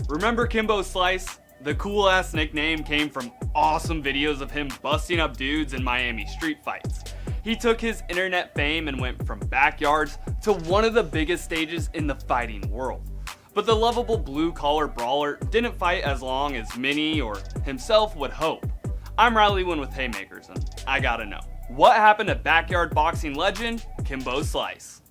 Remember Kimbo Slice? The cool ass nickname came from awesome videos of him busting up dudes in Miami street fights. He took his internet fame and went from backyards to one of the biggest stages in the fighting world. But the lovable blue-collar brawler didn't fight as long as many or himself would hope. I'm Winn with Haymakers, and I gotta know, what happened to backyard boxing legend Kimbo Slice?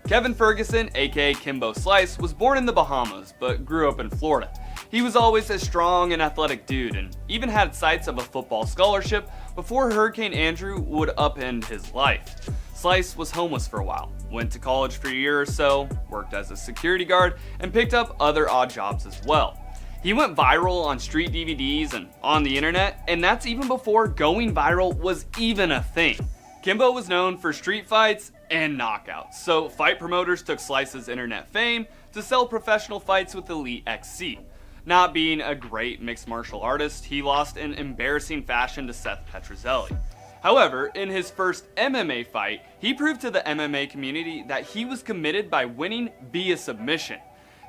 Kevin Ferguson, aka Kimbo Slice, was born in the Bahamas, but grew up in Florida. He was always a strong and athletic dude, and even had sights of a football scholarship before Hurricane Andrew would upend his life. Slice was homeless for a while, went to college for a year or so, worked as a security guard, and picked up other odd jobs as well. He went viral on street DVDs and on the internet, and that's even before going viral was even a thing. Kimbo was known for street fights and knockouts, so fight promoters took Slice's internet fame to sell professional fights with Elite XC. Not being a great mixed martial artist, he lost in embarrassing fashion to Seth Petrozelli. However, in his first MMA fight, he proved to the MMA community that he was committed by winning via submission.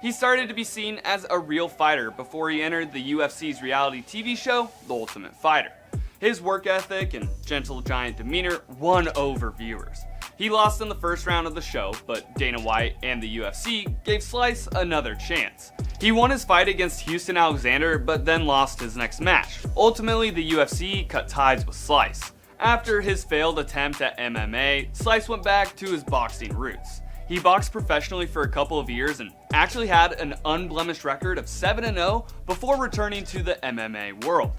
He started to be seen as a real fighter before he entered the UFC's reality TV show, The Ultimate Fighter. His work ethic and gentle giant demeanor won over viewers. He lost in the first round of the show, but Dana White and the UFC gave Slice another chance. He won his fight against Houston Alexander, but then lost his next match. Ultimately, the UFC cut ties with Slice. After his failed attempt at MMA, Slice went back to his boxing roots. He boxed professionally for a couple of years and actually had an unblemished record of 7-0 before returning to the MMA world.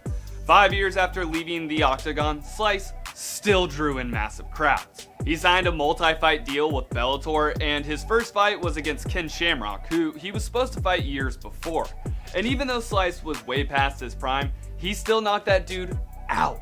5 years after leaving the octagon, Slice still drew in massive crowds. He signed a multi-fight deal with Bellator, and his first fight was against Ken Shamrock, who he was supposed to fight years before. And even though Slice was way past his prime, he still knocked that dude out.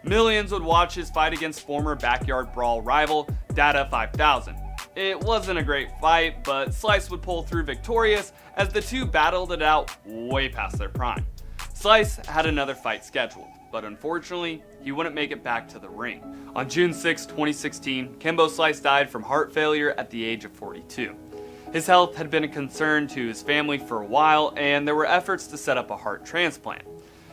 Millions would watch his fight against former backyard brawl rival Data 5000. It wasn't a great fight, but Slice would pull through victorious as the two battled it out way past their prime. Slice had another fight scheduled, but unfortunately, he wouldn't make it back to the ring. On June 6, 2016, Kimbo Slice died from heart failure at the age of 42. His health had been a concern to his family for a while, and there were efforts to set up a heart transplant.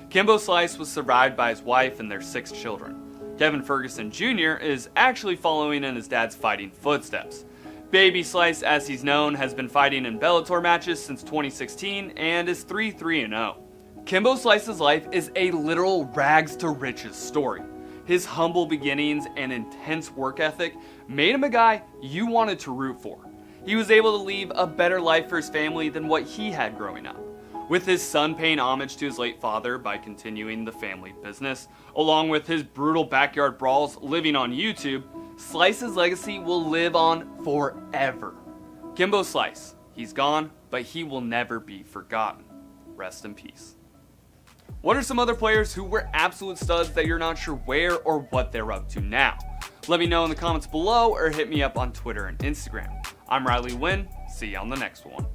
Kimbo Slice was survived by his wife and their 6 children. Kevin Ferguson Jr. is actually following in his dad's fighting footsteps. Baby Slice, as he's known, has been fighting in Bellator matches since 2016 and is 3-3-0. Kimbo Slice's life is a literal rags to riches story. His humble beginnings and intense work ethic made him a guy you wanted to root for. He was able to leave a better life for his family than what he had growing up. With his son paying homage to his late father by continuing the family business, along with his brutal backyard brawls living on YouTube, Slice's legacy will live on forever. Kimbo Slice, he's gone, but he will never be forgotten. Rest in peace. What are some other players who were absolute studs that you're not sure where or what they're up to now? Let me know in the comments below or hit me up on Twitter and Instagram. I'm Winn. See you on the next one.